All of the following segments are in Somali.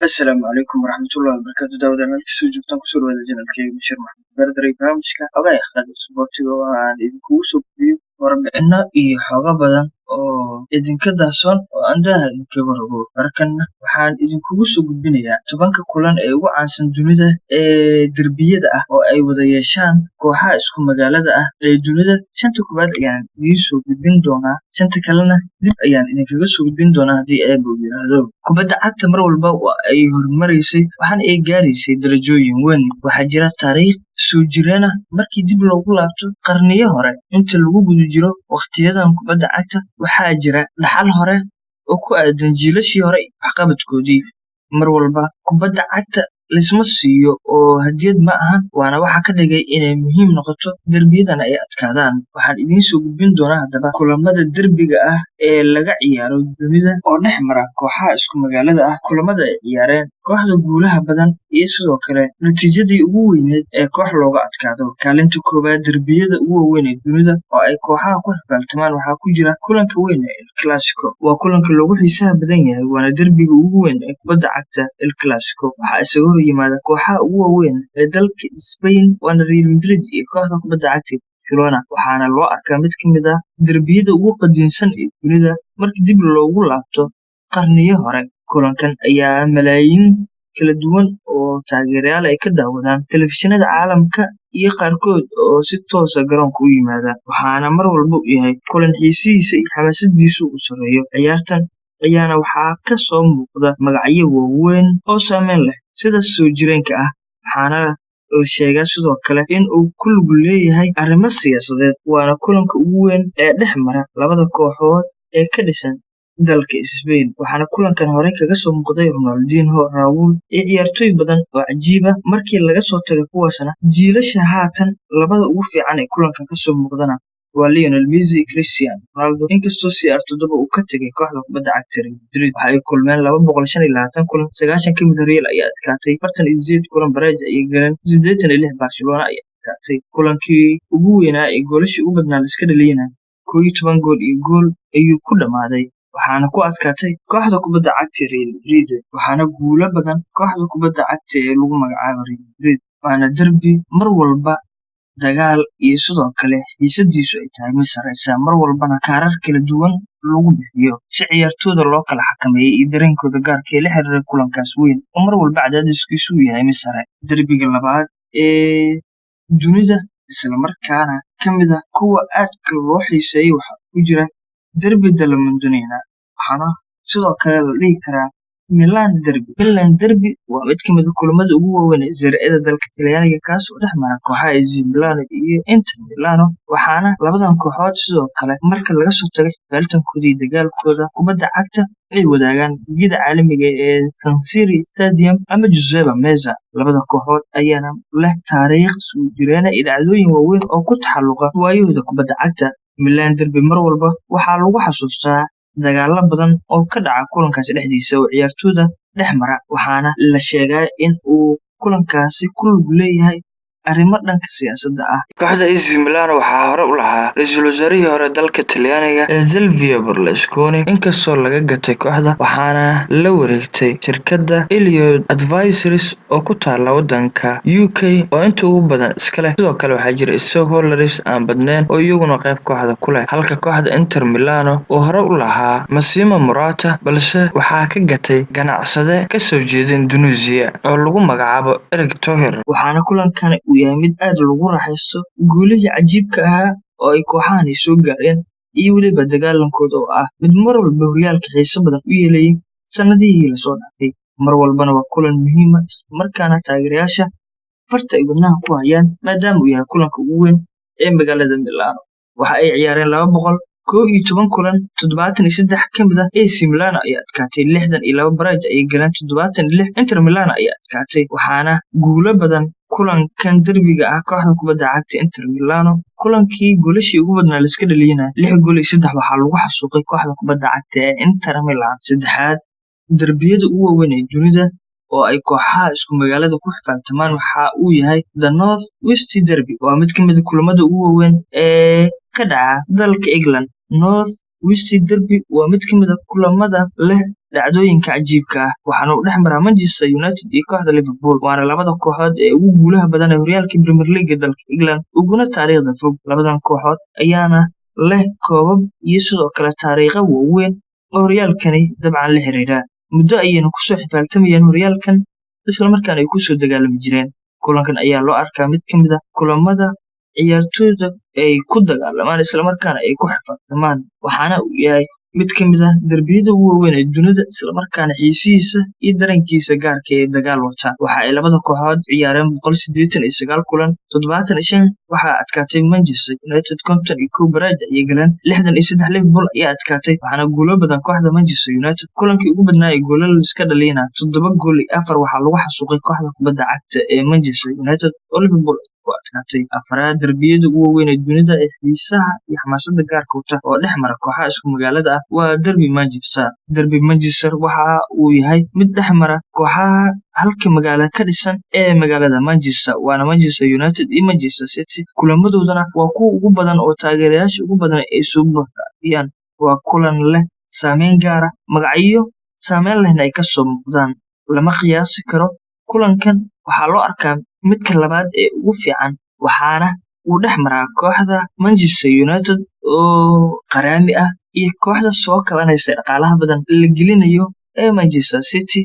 Asalaamu calaykum waraxmatullahi wabarakaatu daawada meel kasoo joogtaan kusoo dhawaada janalkeyga Bashir Maxamed Bardaray barnaamijka ogaaya akhlaaqda isboortiga oo aan idinkugu soo gudbiyo warbixino iyo xogo badan oo idinka daahsoon oo aan daaha idinkaga rogo markanna waxaan idinkugu soo gudbinayaa tobanka kulan ee ugu caansan dunida ee derbiyada ah oo ay wada yeeshaan kooxaha isku magaalada ah ee dunida shanta koowaad ayaan idiin soo gudbin doonaa shanta kalena dib ayaan idinkaga soo gudbin doonaa haddii eeba uu yidhaahdo kubadda cagta mar walba waa ay horumaraysay waxaana ay gaaraysay darajooyin weyn waxaa jira taariikh soo jireen ah markii dib loogu laabto qarniyo hore inta lagu guda jiro wakhtiyadan kubadda cagta waxaa jira dhaxal hore oo ku aadan jiilashii hore iyo waxqabadkoodii mar walba kubadda cagta laysma siiyo oo hadiyad ma ahan waana waxa ka dhigay inay muhiim noqoto derbiyadana ay adkaadaan waxaan idiin soo gudbin doonaa haddaba kulamada derbiga ah ee laga ciyaaro dunida oo dhex mara kooxaha isku magaalada ah kulamada ay ciyaareen kooxda guulaha badan iyo sidoo kale natiijadii ugu weyneed ee koox looga adkaado kaalinta koowaad derbiyada ugu waaweyn ee dunida oo ay kooxaha ku xifaaltamaan waxaa ku jira kulanka weyn ee El Clasico waa kulanka loogu xiisaha badan yahay waana derbiga ugu weyn ee kubadda cagta El Clasico waxaa isaga hor yimaada kooxaha ugu waaweyn ee dalka Spain waana Real Madrid iyo kooxda kubadda cagta Barcelona waxaana loo arkaa mid ka mid ah derbiyada ugu qadiimsan ee dunida markii dib loogu laabto qarniyo hore kulankan ayaa malaayiin kala duwan oo taageerayaal ay ka daawadaan telefishinada caalamka iyo qaarkood oo si toosa garoonka u yimaada waxaana mar walba u yahay kulan xiisihiisa iyo xamaasadiisu uu sarreeyo ciyaartan ayaana waxaa ka soo muuqda magacyo waaweyn oo saameyn leh sida soo jireenka ah waxaana la sheegaa sidoo kale in uu ku lug leeyahay arrimo siyaasadeed waana kulanka ugu weyn ee dhex mara labada kooxood ee ka dhisan dalka Spain waxaana kulankan hore kaga soo muuqday Ronaldinho, Raul iyo ciyaartooy badan oo cajiib ah markii laga soo tagay kuwaasna jiilasha haatan labada ugu fiican ee kulankan ka soo muuqdana waa Lionel Messi iyo Cristiano Ronaldo inkastoo CR7 uu ka tagay kooxda kubadda cagta Real Madrid waxa ay kulmeen 225 kulan 90 ka mid ah Real ayaa adkaatay 48 kulan Barca ayay galeen 86 Barcelona ayaa adkaatay kulankii ugu weynaa ee goolashii ugu badnaa la iska dhaliyana 11 gool iyo gool ayuu ku dhamaaday waxaana ku adkaatay kooxda kubadda cagta Real Madrid waxaana guulo badan kooxda kubadda cagta ee lagu magacaabo Real Madrid waana derbi mar walba dagaal iyo sidoo kale xiisadiisu ay tahay mid sareysa mar walbana kaarar kala duwan lagu bixiyo si ciyaartooyda loo kala xakameeyo iyo dareenkooda gaarka ee la xiriira kulankaas weyn oo mar walba cadaadiskiisu uu yahay mid sare derbiga labaad ee dunida isla markaana ka mid ah kuwa aadka loo xiiseeyo waxaa ku jira derbi della Madonnina waxaana sidoo kale la dhihi karaa Milan derby waa mid ka mid ah kulamada ugu waaweyn ee Serie A dalka Talyaaniga kaas oo dhex mara kooxaha AC Milan iyo Inter Milano waxaana labadan kooxood sidoo kale marka laga soo tago xifaaltankooda iyo dagaalkooda kubadda cagta ay wadaagaan ligada caalamiga ee San Siro Stadium ama Giuseppe Meazza labada kooxood ayaana leh taariikh soo jireen iyo dhacdooyin waaweyn oo ku taxalluqa waayahooda kubadda cagta Milan derby mar walba waxaa lagu xasuustaa dagaalo badan oo ka dhaca kulankaasi dhexdiisa oo ciyaartooyda dhex mara waxaana la sheegaa in uu kulankaasi ku lug leeyahay arrimo dhanka siyaasadda ah kooxda AC Milan waxaa hore u lahaa ra'iisul wasaarihii hore dalka Talyaaniga ee Silvio Berlusconi inkastoo laga gatay kooxda waxaana la wareegtay shirkadda Elliott Advisories oo ku taala waddanka UK oo inta ugu badan iska leh sidoo kale waxaa jira stakeholders aan badnayn oo iyaguna qayb kooxda ku leh halka kooxda Inter Milano oo hore u lahaa Massimo Moratti balse waxaa ka gatay ganacsade ka soo jeeda Indonesia oo lagu magacaabo Erick Thohir waxaana kulankan uu yahay mid aad lagu raaxaysto guulihii cajiibka ahaa oo ay kooxahani soo gaareen iyo weliba dagaalankooda oo ah mid mar walba horyaalka xiiso badan u yeelayay sanadihii lasoo dhaafay mar walbana waa kulan muhiim ah markaana taageerayaasha farta ay wadnaha ku hayaan maadaama uu yahay kulanka ugu weyn ee magaalada Milano waxa ay ciyaareen 211 kulan 73 ka mid ah AC Milan ayaa adkaatay 62 Barca ayay galeen 76 Inter Milan ayaa adkaatay waxaana guulo badan kulankan derbiga ah kooxda kubadda cagta Inter Milano kulankii goolashii ugu badnaa la iska dhaliyana 6 gool iyo 3 waxaa lagu xasuuqay kooxda kubadda cagta ee Inter Milan saddexaad derbiyada ugu waaweyn ee dunida oo ay kooxaha isku magaalada ku xifaaltamaan waxa uu yahay The North West Derby waa mid ka mid ah kulamada ugu waaweyn ee ka dhaca dalka England North West Derby waa mid ka mid ah kulamada leh dhacdooyinka cajiibka ah waxaana uu dhex maraa Manchester United iyo kooxda Liverpool waana labada kooxood ee ugu guulaha badan ee horyaalka Premier League dalka England uguna taariikhda fog labadan kooxood ayaana leh koobab iyo sidoo kale taariikho waaweyn oo horyaalkani dabcan la xiriira muddo ayayna kusoo xifaaltamayeen horyaalkan isla markaana ay kusoo dagaalami jireen kulankan ayaa loo arkaa mid ka mid ah kulamada ciyaartooyda ay ku dagaalamaan isla markaana ay ku xifaaltamaan waxaana uu yahay mid ka mid ah derbiyada ugu waaweyn ee dunida isla markaana xiisihiisa iyo dareenkiisa gaarka ee dagaal wata waxa ay labada kooxood ciyaareen 189 kulan 75 waxaa adkaatay Manchester United 51 baraaj ayay galeen 63 Liverpool ayaa adkaatay waxaana guulo badan kooxda Manchester United kulankii ugu badnaa ee goolal iska dhaliyana 7 gool iyo 4 waxaa lagu xasuuqay kooxda kubadda cagta ee Manchester United oo Liverpool ku adkaatay afraad derbiyada ugu waaweyn ee dunida ee xiisaha iyo xamaasadda gaarka wata oo dhex mara kooxaha isku magaalada ah waa derby Manchester waxa uu yahay mid dhex mara kooxaha halka magaalo ka dhisan ee magaalada Manchester waana Manchester United iyo Manchester City kulamadoodana waa kuwa ugu badan oo taageerayaasha ugu badan ay soo buuxiyaan waa kulan leh saameyn gaar ah magacyo saameyn lehna ay ka soo muuqdaan lama qiyaasi karo kulankan waxaa loo arkaa midka labaad ee ugu fiican waxaana uu dhex maraa kooxda Manchester United oo qaraami ah iyo kooxda soo kabanaysa dhaqaalaha badan la gelinayo ee Manchester City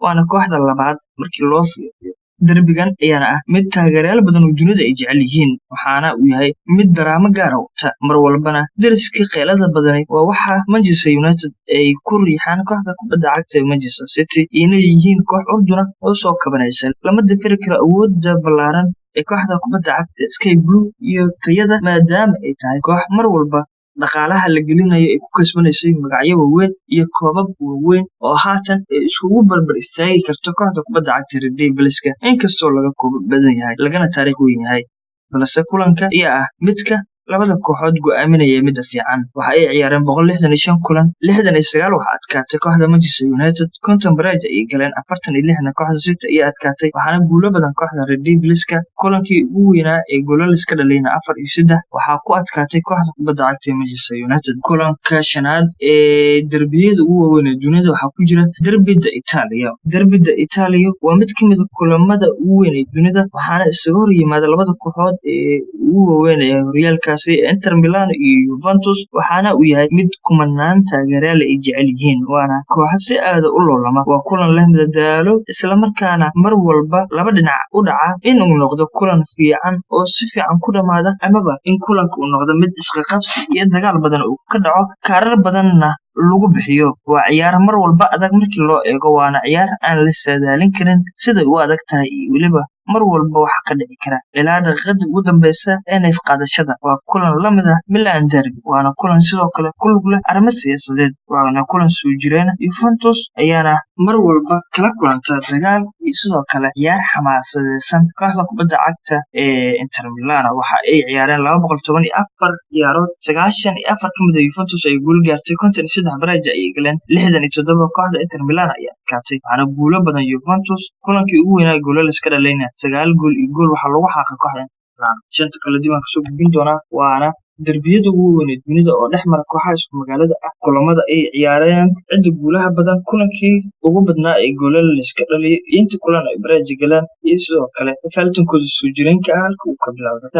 waana kooxda labaad markii loo fiiriyo derbigan ayaana ah mid taageerayaal badan oo dunida ay jecel yihiin waxaana uu yahay mid daraamo gaar ah wata mar walbana deriska qeylada badani waa waxa Manchester United ay ku riixaan kooxda kubadda cagta ee Manchester City inay yihiin koox urduna oo soo kabanaysa lama dafiri karo awoodda ballaaran ee kooxda kubadda cagta Sky Blue iyo tayada maadaama ay tahay koox mar walba dhaqaalaha la gelinayo ay ku kasbanaysay magacyo waaweyn iyo koobab waaweyn oo haatan ay iskugu barbar istaagi karto kooxda kubadda cagta Red Devilska inkastoo laga koobab badan yahay lagana taariikh weyn yahay balse kulanka ayaa ah midka labada kooxood go'aaminaya midda fiican waxa ay ciyaareen 165 kulan 69 waxa adkaatay kooxda Manchester United 50 baraaj ay galeen 46 kooxda City ayaa adkaatay waxaana guulo badan kooxda Red Devilska kulankii ugu weynaa ee goolal iska dhaliyna 4 iyo 3 waxaa ku adkaatay kooxda kubadda cagta ee Manchester United kulanka shanaad ee derbiyada ugu waaweyn ee dunida waxaa ku jira derbida Italia waa mid ka mid ah kulamada ugu weyn ee dunida waxaana isaga hor yimaada labada kooxood ee ugu waaweyn ee horyaalka Inter Milan iyo Juventus waxaana uu yahay mid kumanaan taageerayaal ay jecel yihiin waana koox si aad u loolama waa kulan leh madadaalo isla markaana mar walba laba dhinac u dhaca in uu noqdo kulan fiican oo si fiican ku dhamaada amaba in kulanka uu noqdo mid isqa qabsi iyo dagaal badan uu ka dhaco kaarar badanna lagu bixiyo waa ciyaar mar walba adag markii loo eego waana ciyaar aan la saadaalin karin siday u adag tahay iyo weliba mar walba waxa ka dhici kara ilaa daqiiqada ugu dambeysa ee neef qaadashada waa kulan la mid ah Milan derby waana kulan sidoo kale ku lug leh arrimo siyaasadeed waana kulan soo jireen Juventus ayaana mar walba kala kulanta dagaal iyo sidoo kale ciyaar xamaasadeysan kooxda kubadda cagta ee Inter Milan waxa ay ciyaareen 214 ciyaarood 94 kamid ah Juventus ay guul gaartay 53 baraaj ay galeen 67 kooxda Inter Milan ayaa adkaatay waxaana guulo badan Juventus kulankii ugu weynaa goolal iska dhalayna 9 gool iyo gool waxa lagu xaaqay kooxda shanta kala diiwaan kasoo gudbin doona waana derbiyada ugu weyn ee dunida oo dhex mara kooxaha isku magaalada ah kulamada ay ciyaareen cidda guulaha badan kulankii ugu badnaa ee goolal iska dhaliyay inta kulan ay baraaj galeen iyo sidoo kale faltankooda soo jireenka ah halka uu ka bilaabay